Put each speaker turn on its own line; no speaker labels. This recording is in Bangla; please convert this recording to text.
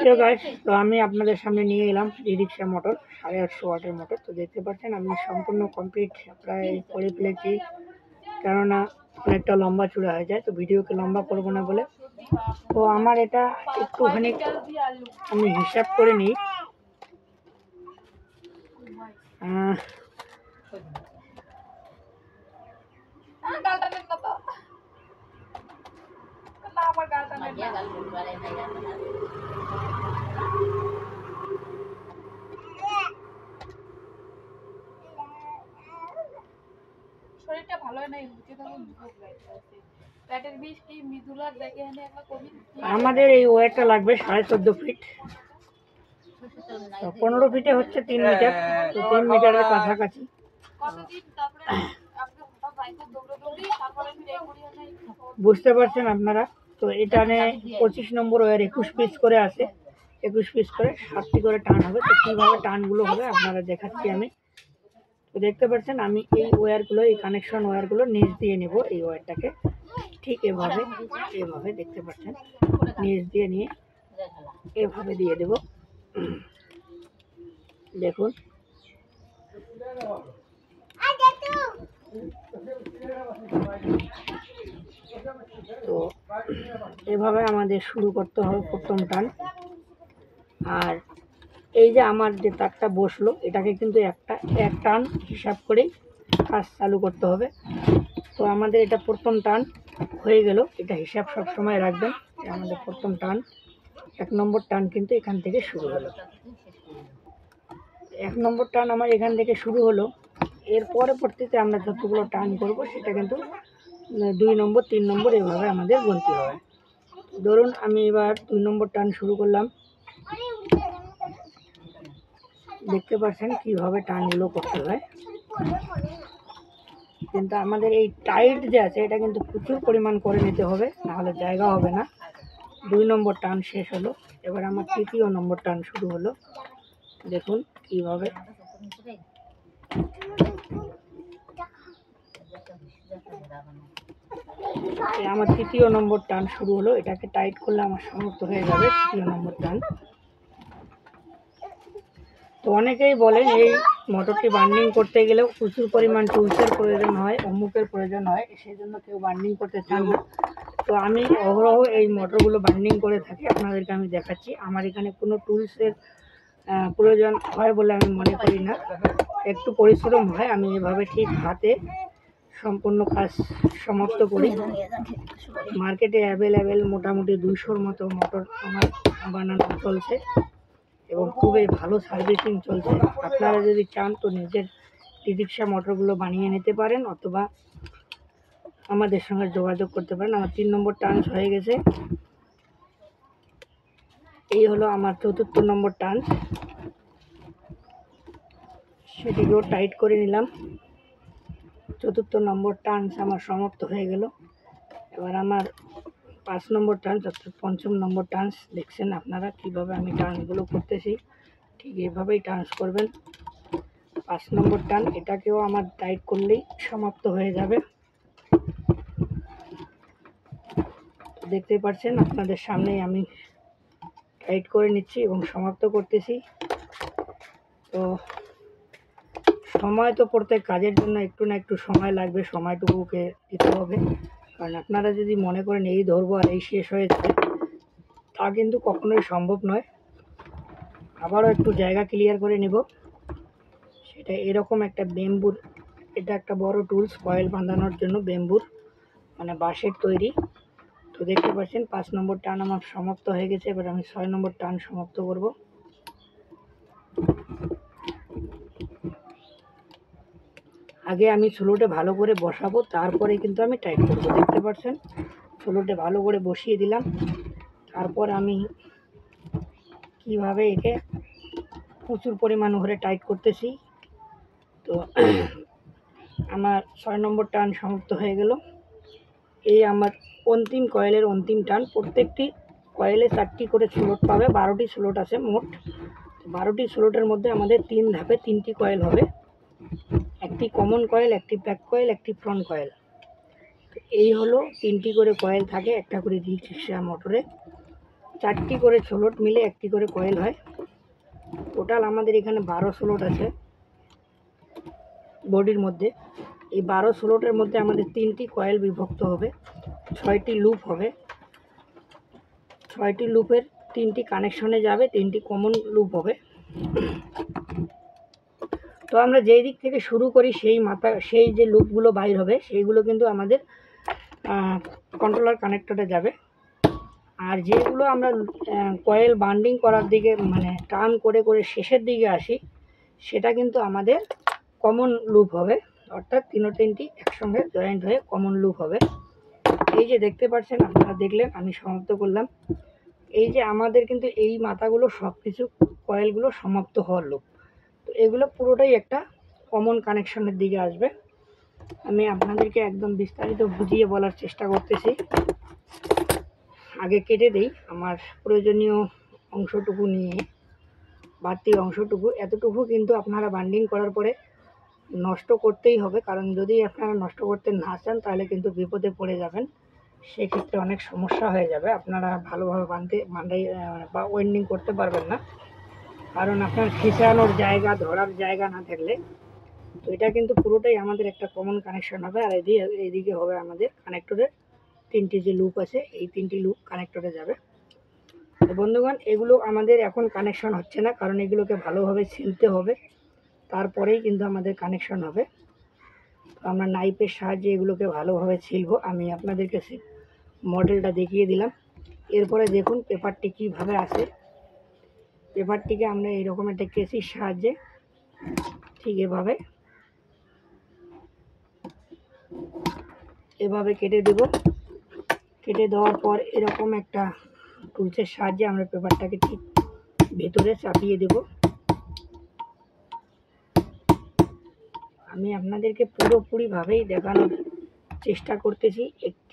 প্রিয় গাইস, তো আমি আপনাদের সামনে নিয়ে এলাম ই-রিক্সা মোটর 850 ওয়াটের মোটর। তো দেখতে পাচ্ছেন আমি সম্পূর্ণ কমপ্লিট প্রায় করে ফেলেছি, কেননা অনেকটা লম্বা চূড়া হয়ে যায়, তো ভিডিওকে লম্বা করবো না বলে। তো আমার এটা একটুখানি আমি হিসাব করে নিই।
শরীরটা ভালো হয় নাই, বুঝে তখন ভোগ লাগছে পেটের বিষ কি মৃদুলার দেখে এনে একটা কবি।
আমাদের এই ওয়েটটা লাগবে 14.5 ফিট। 15 ফিটে হচ্ছে 3 মিটার, তো 3 মিটারের কাছাকাছি। বুঝতে পারছেন আপনারা? তো এটা 25 নম্বর ওয়ার 21 পিস করে আছে, 21 পিস করে 7টি করে টান হবে। তো কীভাবে টানগুলো হবে আপনারা দেখাচ্ছি আমি। তো দেখতে পাচ্ছেন আমি এই ওয়্যারগুলো, এই কানেকশন ওয়্যারগুলো নিচ দিয়ে নেব। এই ওয়্যারটাকে ঠিক এভাবে এভাবে দেখতে পাচ্ছেন, নিচ দিয়ে নিয়ে এভাবে দিয়ে দেব। দেখুন, তো এভাবে আমাদের শুরু করতে হবে প্রথম টান। আর এই যে আমার যে তারটা বসলো, এটাকে কিন্তু এক টান হিসাব করেই কাজ চালু করতে হবে। তো আমাদের এটা প্রথম টান হয়ে গেল, এটা হিসাব সব সময় রাখবেন। আমাদের প্রথম টান, 1 নম্বর টান কিন্তু এখান থেকে শুরু হলো। 1 নম্বর টান আমার এখান থেকে শুরু হলো। এর পরবর্তীতে আমরা যতগুলো টান করব সেটা কিন্তু 2 নম্বর 3 নম্বর এভাবে আমাদের গুনতে হবে। ধরুন আমি এবার 2 নম্বর টান শুরু করলাম। দেখতে পাচ্ছেন কিভাবে টানগুলো করতে হয়। কিন্তু আমাদের এই টাইট যে আছে এটা কিন্তু প্রচুর পরিমাণ করে নিতে হবে, নাহলে জায়গা হবে না। 2 নম্বর টান শেষ হলো, এবার আমার 3য় নম্বর টান শুরু হলো। দেখুন কিভাবে আমার 3য় নম্বর টান শুরু হলো। এটাকে টাইট করলে আমার সমাপ্ত হয়ে যাবে 3য় নম্বর টান। তো অনেকেই বলেন এই মোটরটি বার্নিং করতে গেলেও প্রচুর পরিমাণ টুলসের প্রয়োজন হয়, অমুকের প্রয়োজন হয়, সেই জন্য কেউ বার্নিং করতে চান না। তো আমি অহরহ এই মোটরগুলো বার্নিং করে থাকি, আপনাদেরকে আমি দেখাচ্ছি। আমার এখানে কোনো টুলসের প্রয়োজন হয় বলে আমি মনে করি না। একটু পরিশ্রম হয়, আমি এভাবে ঠিক হাতে সম্পূর্ণ কাজ সমাপ্ত করি। মার্কেটে অ্যাভেলেবেল মোটামুটি 200-র মতো মোটর আমার বানানো চলছে এবং খুবই ভালো সার্ভিসিং চলছে। আপনারা যদি চান তো নিজের ই-রিক্সা মোটরগুলো বানিয়ে নিতে পারেন, অথবা আমাদের সঙ্গে যোগাযোগ করতে পারেন। আমার 3 নম্বর টার্নস হয়ে গেছে। এই হলো আমার 4র্থ নম্বর টার্নস, সেটিকেও টাইট করে নিলাম। 4র্থ নম্বর টার্নস আমার সমাপ্ত হয়ে গেল। এবার আমার 5 নম্বর টার্নস অর্থাৎ 5ম নম্বর টার্নস। দেখছেন আপনারা কীভাবে আমি টার্নগুলো করতেছি, ঠিক এভাবেই টার্নস করবেন। 5 নম্বর টার্ন, এটাকেও আমার টাইট করলেই সমাপ্ত হয়ে যাবে। দেখতেই পাচ্ছেন আপনাদের সামনেই আমি টাইট করে নিচ্ছি এবং সমাপ্ত করতেছি। তো সময় তো প্রত্যেক কাজের জন্য একটু না একটু সময় লাগবে, সময়টুকুকে দিতে হবে। কারণ আপনারা যদি মনে করেন এই ধরবো আর এই শেষ হয়ে যাবে, তা কিন্তু কখনোই সম্ভব নয়। আবারও একটু জায়গা ক্লিয়ার করে নেব। সেটা এরকম একটা বেম্বুর, এটা একটা বড় টুলস কয়েল বাঁধানোর জন্য, বেম্বুর মানে বাঁশের তৈরি। তো দেখতে পাচ্ছেন 5 নম্বর টান আমার সমাপ্ত হয়ে গেছে। এবার আমি 6 নম্বর টান সমাপ্ত করব। আগে আমি স্লোটে ভালো করে বসাবো, তারপরে কিন্তু আমি টাইট করব। দেখতে পাচ্ছেন স্লোটে ভালো করে বসিয়ে দিলাম, তারপর আমি কিভাবে একে প্রচুর পরিমাণ ভরে টাইট করতেছি। তো আমার 6 নম্বর টান সমাপ্ত হয়ে গেল। এই আমার অন্তিম কয়েলের অন্তিম টান। প্রত্যেকটি কয়েলে 4টি করে স্লোট পাবে, 12টি স্লোট আছে মোট। 12টি স্লোটের মধ্যে আমাদের 3 ধাপে 3টি কয়েল হবে, একটি কমন কয়েল, একটি ব্যাক কয়েল, একটি ফ্রন্ট কয়েল। এই হলো 3টি করে কয়েল থাকে একটা করে ই-রিক্সা মোটরে। 4টি করে স্লট মিলে একটি করে কয়েল হয়। টোটাল আমাদের এখানে 12 স্লট আছে বডির মধ্যে। এই 12 স্লটের মধ্যে আমাদের 3টি কয়েল বিভক্ত হবে, 6টি লুপ হবে। 6টি লুপের 3টি কানেকশনে যাবে, 3টি কমন লুপ হবে। তো আমরা যেই দিক থেকে শুরু করি সেই যে লুপগুলো বাইর হবে সেইগুলো কিন্তু আমাদের কন্ট্রোলার কানেক্টরে যাবে। আর যেগুলো আমরা কয়েল বান্ডিং করার দিকে মানে টার্ন করে করে শেষের দিকে আসি, সেটা কিন্তু আমাদের কমন লুপ হবে, অর্থাৎ তিনটি একসঙ্গে জয়েন্ট হয়ে কমন লুপ হবে। এই যে দেখতে পাচ্ছেন, আপনারা দেখলেন, আমি সমাপ্ত করলাম। এই যে আমাদের কিন্তু এই মাথাগুলো সব কিছু কয়েলগুলো সমাপ্ত হওয়ার লুপ। তো এগুলো পুরোটাই একটা কমন কানেকশনের দিকে আসবে। আমি আপনাদেরকে একদম বিস্তারিত বুঝিয়ে বলার চেষ্টা করতেছি। আগে কেটে দেই আমার প্রয়োজনীয় অংশটুকু নিয়ে, বাড়তি অংশটুকু। এতটুকু কিন্তু আপনারা বান্ডিং করার পরে নষ্ট করতেই হবে, কারণ যদি আপনারা নষ্ট করতে না চান তাহলে কিন্তু বিপদে পড়ে যাবেন। সেক্ষেত্রে অনেক সমস্যা হয়ে যাবে, আপনারা ভালোভাবে বা ওয়েল্ডিং করতে পারবেন না, কারণ আপনার খিঁচানোর জায়গা, ধরার জায়গা না থাকলে। তো এটা কিন্তু পুরোটাই আমাদের একটা কমন কানেকশন হবে। আর এইদিকে হবে আমাদের কানেক্টরের 3টি যে লুপ আছে, এই 3টি লুপ কানেক্টরে যাবে। তো বন্ধুগণ, এগুলো আমাদের এখন কানেকশন হচ্ছে না, কারণ এগুলোকে ভালোভাবে ছিলতে হবে, তারপরেই কিন্তু আমাদের কানেকশন হবে। তো আমরা নাইফের সাহায্যে এগুলোকে ভালোভাবে ছিলব। আমি আপনাদেরকে মডেলটা দেখিয়ে দিলাম। এরপরে দেখুন পেপারটি কীভাবে আসে। পেপারটিকে আমরা এইরকম একটা কেসির সাহায্যে ঠিক এভাবে কেটে দেব। কেটে দেওয়ার পর এরকম একটা টুলসের সাহায্যে আমরা পেপারটাকে ঠিক ভেতরে চাপিয়ে দেব। আমি আপনাদেরকে পুরোপুরিভাবেই দেখানোর চেষ্টা করতেছি। একটি